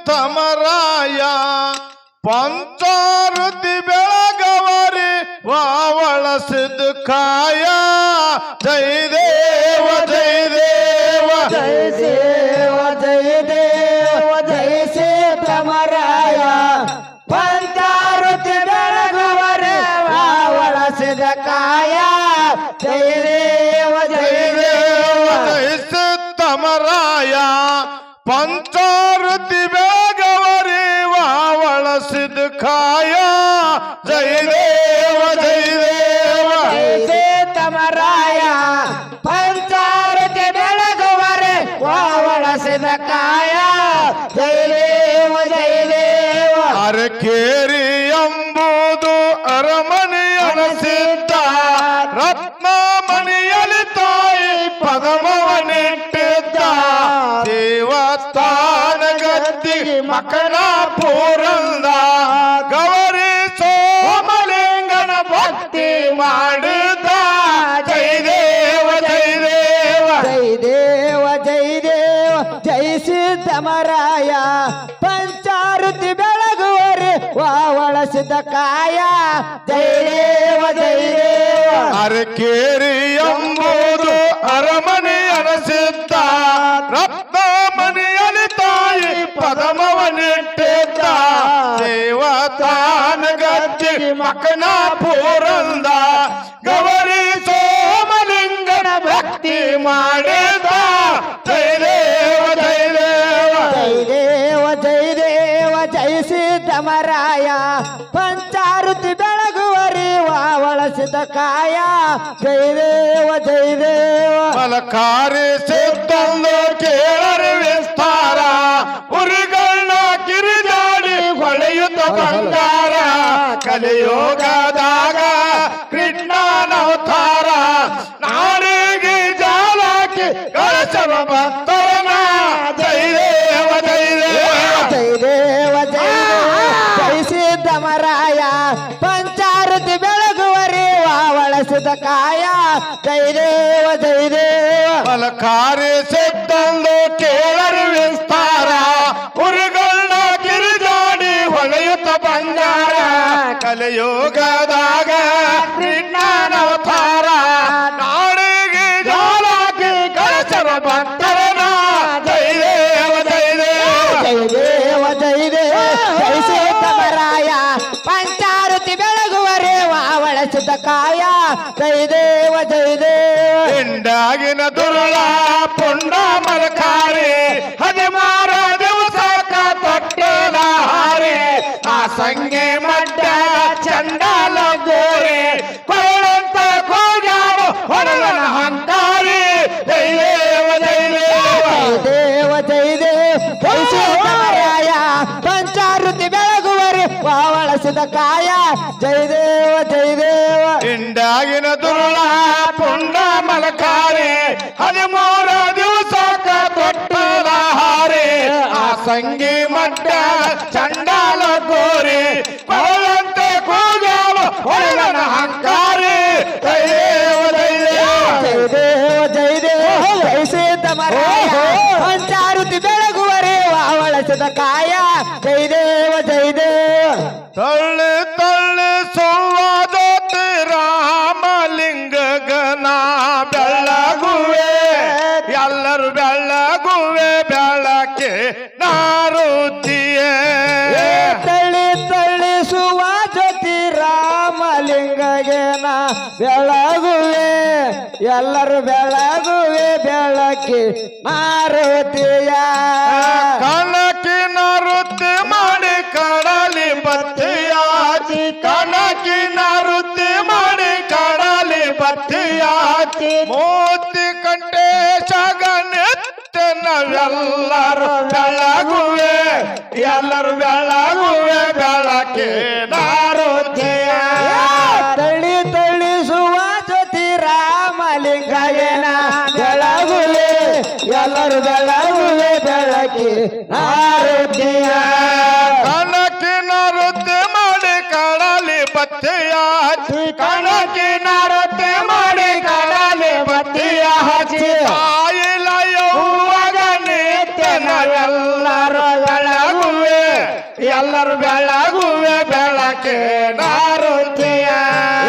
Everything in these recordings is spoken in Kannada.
ತಮರಾಯ ಪಂಚಾರುತಿ ಬೆಳಗವರಿ ವಾವಳಸಿದ ಕಾಯ ಜೈ ದೇವ ಜೈ ದೇವ ಜೈ ದೇವ ಜೈ ದೇವ ಜೈ ತಮರಾಯ ಪಂಚಾರುತಿ ಬೆಳಗವರೆ ವಾವಳಸಿದ ಕಾಯ ಜೈ ದೇವ ಜೈ ದೇವ ಜೈ ತಮರಾಯ ಪಂಚಾರುತಿ ಬೆಳಗವರಿ ವಾವಳಸಿದ ಕಾಯ ಜೈ ದೇವ ಜೈ ದೇವ ಜೈ ತಮರಾಯ ಪಂಚಾರುತಿ ಬೆಳಗುವರೆ ವಾವಳಸಿದ ಕಾಯ ಜೈ ದೇವ ಜೈ ದೇವ ಅರಕೇರಿ ಎಂಬುದು ಅರಮನೆಯನಸಿದ್ದ ರತ್ನ ಮಣಿಯಲ್ಲಿ ತಾಯಿ ಪದಮವನಿಟ್ಟಿದ್ದ ದೇವಸ್ಥಾನ ಗದ್ದಿ ಮಕನ ಪೂರಂದ ಗೌರಿ ಸೋಮಲಿಂಗನ ಭಕ್ತಿ ಮಾಡಿದ ಜೈ ದೇವ ಜೈ ದೇವ ಜೈ ದೇವ ಜೈ ದೇವ ಜೈ ಸಿದ್ದಮರಾಯ ಪಂಚಾರುತಿ ಬೆಳಗುವರೆ ವಾವಳಸಿದ ಕಾಯ ಜೈ ದೇವ ಜೈ ದೇವ ಅರಕೇರಿ ಎಂಬುದು ಅರಮನೆಯನಸಿದ್ದ ರತ್ನ ಮನೆಯಲ್ಲಿ ತಾಯಿ ಪದಮವನಿಟ್ಟಿದ್ದ ದೇವತಾನ ಗದ್ದಿ ಮಕನ ಪೂರಂದ ಗೌರಿ ಸೋಮಲಿಂಗನ ಭಕ್ತಿ ಮಾಡಿದ ಜೈ ದೇವ ಜೈ ದೇವ ಜೈ ದೇವ ಜೈ ದೇವ ಜೈ ಸಿದ್ದಮರಾಯ ಪಂಚಾರುತಿ ಬೆಳಗುವರಿ ವಾವಳಸಿದ ಕಾಯ ಜೈ ದೇವ ಜೈ ದೇವ ಮಲಕಾರಿ ಸಿದ್ದಂದು ಕೇಳರಿ ವಿಸ್ತಾರ ಉರಿಗಳನ್ನ ಕಿರಿದಾಡಿ ಹೊಳೆಯುತ್ತ ಬಂಗಾರ ಕಲಿಯೋಗದಾಗ ಕೃಷ್ಣನವತಾರ ನಾಡಿಗೆ ಜಾಲಕ್ಕೆ ಕಳಸವ ಭಕ್ತರನ ಜೈ ದೇವ ಜೈ ದೇವ ಜೈ ದೇವ ಜೈ ದೇವ ಜೈ ಸಿದ್ದಮರಾಯ ಪಂಚಾರುತಿ ಬೆಳಗುವರಿ ವಾವಳಸಿದ ಕಾಯ ಜೈ ದೇವ ಜೈ ದೇವ ಮಲಕಾರಿ ಸಿದ್ದಂದು ಕೇಳರಿ ವಿಸ್ತಾರ ಉರಿಗಳನ್ನ ಕಿರಿದಾಡಿ ಹೊಳೆಯುತ್ತ ಬಂಗಾರ ಕಲಿಯೋಗದಾಗ ಕೃಷ್ಣನವತಾರ ನಾಡಿಗೆ ಜಾಲಕ್ಕೆ ಕಳಸವ ಭಕ್ತರನ ಜೈ ದೇವ ಜೈ ದೇವ ಜೈ ದೇವ ಜೈ ದೇವ ಜೈ ಸಿದ್ದಮರಾಯ ಪಂಚಾರುತಿ ಬೆಳಗುವರೆ ವಾವಳಸಿದ ಕಾಯ ಜೈ ದೇವ ಜೈ ದೇವ ಹಿಂಡಾಗಿನ ದುರುಳ ಪುಂಡ ಮಲಕಾರಿ 16 ದಿವಸಕ್ಕ ತೊಟ್ಟಲ ಹಾರಿ ಆ ಸಂಗೆ ಮಡ್ಡ ಚಂಡಾಲ ಗೋರಿ ಕೊಳಂತ ಕೋಜಾರು ಹೊರಗನ ಹಂಕಾರಿ ಜೈ ದೇವ ಜೈ ದೇವ ಜೈ ದೇವ ಜೈ ದೇವ ಜೈ ಸಿದ್ದಮರಾಯ ಪಂಚಾರುತಿ ಬೆಳಗುವರೆ ವಾವಳಸಿದ ಕಾಯ ಜೈ ದೇವ ಜೈ ದೇವ ಹಿಂಡಾಗಿನ ದುರುಳ ಪುಂಡ ಮಲಕಾರಿ 13 ದಿವಸಕ್ಕ ತೊಟ್ಟಲ ಹಾರಿ ಆ ಸಂಗಿ ಮಡ್ಡ ಚಂಡಾಲ ಗೋರಿ ಕೊಳಂತೆ ಕೂಜಾಲು ಹೊರಗನ ಹಂಕಾರಿ ಜೈ ದೇವ ಜೈ ದೇವ ಜೈ ದೇವ ಜೈ ದೇವ ಜೈ ಸಿದ್ದಮರಾಯ ಪಂಚಾರುತಿ ಬೆಳಗುವರೆ ವಾವಳಸಿದ ಕಾಯ ಜೈ ದೇವ ಜೈ ದೇವ ತಳ್ಳಿ ತಳ್ಳಿ ಸೋವಾದೋತಿ ರಾಮಲಿಂಗಗನ ಬೆಳಗುವೆ ಎಲ್ಲರೂ ಬೆಳಗುವೆ ಬೆಳಕೆ ನಾರುತಿಯೇ ತಳ್ಳಿ ತಳ್ಳಿಸುವ ಜ್ಯೋತಿ ರಾಮಲಿಂಗಗೆನ ಬೆಳಗುವೆ ಎಲ್ಲರೂ ಬೆಳಗುವೆ ಬೆಳಕಿ ಮಾರುತಿಯ ಕನಕಿನ ವೃತ್ತಿ ಮಾಡಿ ಕಡಲಿ ಬತ್ತಿಯಾಚಿ ಕನಕಿನ ವೃತ್ತಿ ಮಾಡಿ ಕಡಲಿ ಬತ್ತಿಯಾಚಿ ಮೋತಿ ಕಂಠೇಶಗ ನಿತ್ಯ ನಾವೆಲ್ಲರೂ ಬೆಳಗುವೆ ಎಲ್ಲರೂ ಬೆಳಗುವೆ ಬೆಳಕೆ ನಾರುತಿಯ ತಳ್ಳಿ ತಳ್ಳಿಸುವ ಜ್ಯೋತಿ ರಾಮಲಿಂಗಯ್ಯನ ಬೆಳಗುವೆ ಎಲ್ಲರೂ ಬೆಳಗುವೆ ಬೆಳಕಿ ಆರೋಗ್ಯ ಕನಕಿನ ವೃತ್ತಿ ಮಾಡಿ ಕಡಲಿ ಬತ್ತಿಯಾಚಿ ಕನಕಿನ ವೃತ್ತಿ ಮಾಡಿ ಕಡಲಿ ಬತ್ತಿಯಾಚಿ ತಾಯಿಲ ಯೌವಗ ನಿತ್ಯ ನಾವೆಲ್ಲರೂ ಬೆಳಗುವೆ ಎಲ್ಲರೂ ಬೆಳಗುವೆ ಬೆಳಕೆ ನಾರುತಿಯ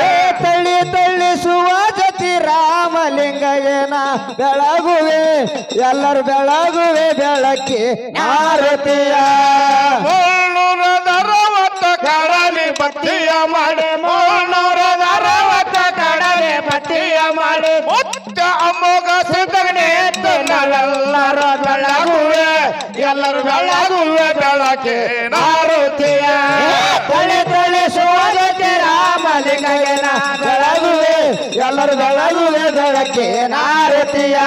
ಏ ತಳ್ಳಿ ತಳ್ಳಿಸುವ ಜತಿ ರಾಮಲಿಂಗಯ್ಯನ ಬೆಳಗುವೆ ಎಲ್ಲರೂ ಬೆಳಗುವೆ ಬೆಳಕಿ ಆರತಿಯ ಮುನ್ನೂರದ ಅರವತ್ತ ಕಡಲಿ ಬತ್ತಿಯ ಮಾಡಿ ಮುನ್ನೂರದ ಅರವತ್ತ ಕಡಲಿ ಬತ್ತಿಯ ಮಾಡಿ ಮುತ್ತ ಅಮೋಘ ಸಿದ್ಧಗಣೆ ನಾವೆಲ್ಲರೂ ಬೆಳಗುವೆ ಎಲ್ಲರೂ ಬೆಳಗುವೆ ಬೆಳಕೆ ನಾರುತಿಯ ತಳ್ಳಿ ತಳ್ಳಿಸುವ ಜತಿ ರಾಮಲಿಂಗಯ್ಯನ ಬೆಳಗುವೆ ಎಲ್ಲರೂ ಬೆಳಗುವೆ ಬೆಳಕಿ ಆರತಿಯ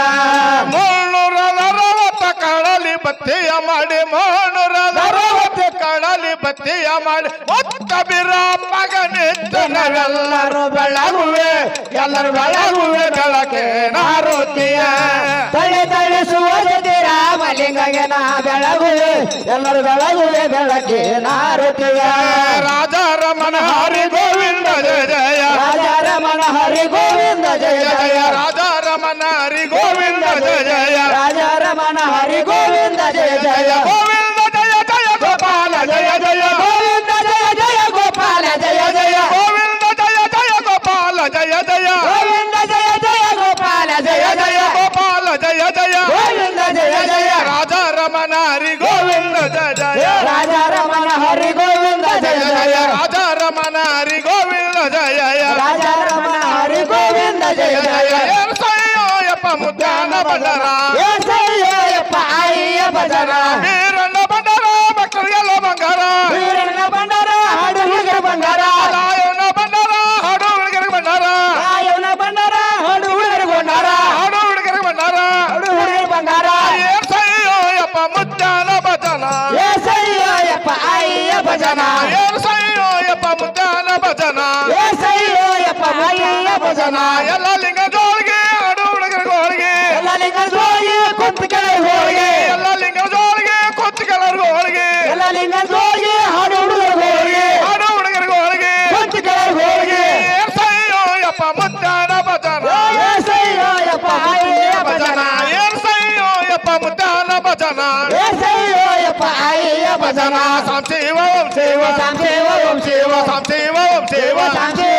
ಮುನ್ನೂರದ ಅರವತ್ತ ಕಡಲಿ ಬತ್ತಿಯ ಮಾಡಿ ಮುನ್ನೂರದ ಅರವತ್ತ ಕಡಲಿ ಬತ್ತಿಯ ಮಾಡಿ ಮುತ್ತ ಬಿರಮ್ಮಗ ನಿಂತು ನಾವೆಲ್ಲರೂ ಬೆಳಗುವೆ ಎಲ್ಲರೂ ಬೆಳಗುವೆ ಬೆಳಕೆ ನಾರುತಿಯ ತಳ್ಳಿ ತಳ್ಳಿಸುವ ಜತಿ ರಾಮಲಿಂಗಯ್ಯನ ಬೆಳಗುವೆ ಎಲ್ಲರೂ ಬೆಳಗುವೆ ಬೆಳಕಿ ಆರತಿಯ ರಾಜಾರಮಣ ಹರಿ ಗೋವಿಂದ ಜಯ ಜಯ ರಾಜಾರಮಣ ಹರಿ ಗೋವಿಂದ ಜಯ ಜಯ ರಾಜಾರಮಣ ಹರಿ ಗೋವಿಂದ ಜಯ ಜಯ ರಾಜಾರಮಣ ಹರಿ ಗೋವಿಂದ ಜಯ ಜಯ ಗೋವಿಂದ ಜಯ ಜಯ ಗೋಪಾಲ ಜಯ ಜಯ ಗೋವಿಂದ ಜಯ ಜಯ ಗೋಪಾಲ ಜಯ ಜಯ ಗೋವಿಂದ ಜಯ ಜಯ ಗೋಪಾಲ ಜಯ ಜಯ ಗೋವಿಂದ ಜಯ ಜಯ ಗೋಪಾಲ ಜಯ ಜಯ ಗೋಪಾಲ ಜಯ ಜಯ ಗೋವಿಂದ ಜಯ ಜಯ ರಾಜಾರಮಣ ಹರಿ ಗೋವಿಂದ ಜಯ ಜಯ ರಾಜಾರಮಣ ಹರಿ ಗೋವಿಂದ ಜಯ ಜಯ ರಾಜಾರಮಣ ಹರಿ ಗೋವಿಂದ ಜಯ ಜಯ ರಾಜಾರಮಣ ಹರಿ ಗೋವಿಂದ ಜಯ ಜಯ ಯಪ್ಪ ಮುದ್ದಾನ ಬಂದರ ಏಸಯ್ಯಪ್ಪ ಅಯ್ಯ ಭಜನ ವೀರಣ್ಣ ಬಂದರ ಭಕ್ತರಿಗೆಲ್ಲ ಬಂಗಾರ ವೀರಣ್ಣ ಬಂಡಾರ ಹಾಡು ಹುಡುಗರ ಬಂಗಾರ ರಾಯಣ್ಣ ಬಂದರ ಹಾಡು ಹುಡುಗರಿಗೆ ಬಂದಾರ ರಾಯಣ್ಣ ಬಂಡಾರ ಹಾಡು ಹುಡುಗರ ಬಂಗಾರ ಹಾಡು ಹುಡುಗರಿಗೆ ಬಂದಾರ ಹಾಡು ಹುಡುಗರ ಬಂಗಾರ ಯಪ್ಪ ಮುದ್ದಾನ ಭಜನ ಏಸಯ್ಯಪ್ಪ ಅಯ್ಯ ಭಜನ ಯಪ್ಪ ಮುದ್ದಾನ ಭಜನ ಏಸಯ್ಯಪ್ಪ ಅಯ್ಯ ಭಜನ ಎಲ್ಲ ಲಿಂಗ ಜೋಳಿಗೆ ಹಾಡು ಹುಡುಗರಿಗೆ ಹೋಳಿಗೆ ಎಲ್ಲ ಲಿಂಗ ಜೋಗಿ ಕುಂತ ಕೆಳಗೆ ಹೋಗಿ ಎಲ್ಲ ಲಿಂಗ ಜೋಳಿಗೆ ಕೊತ್ತಿಗೆಲ್ಲರಿಗೂ ಹೋಳಿಗೆ ಎಲ್ಲ ಲಿಂಗ ಜೋಗಿ ಹಾಡು ಹುಡುಗರ ಹೋಗಿ ಹಾಡು ಹುಡುಗರಿಗೆ ಹೋಳಿಗೆ ಕುಂತ ಕೆಳಗೆ ಹೋಗಿ ಯಪ್ಪ ಮುದ್ದಾನ ಭಜನ ಏಸಯ್ಯಪ್ಪ ಅಯ್ಯ ಭಜನ ಯಪ್ಪ ಮುದ್ದಾನ ಭಜನ ಏಸಯ್ಯಪ್ಪ ಅಯ್ಯ ಭಜನ ಸಾಂ ಶಿವ ಓಂ ಶಿವ ಸಾಂ ಶಿವ ಓಂ ಶಿವ ಸಾಂ ಶಿವ ಓಂ ಶಿವ ಸಾಂ ಶಿವ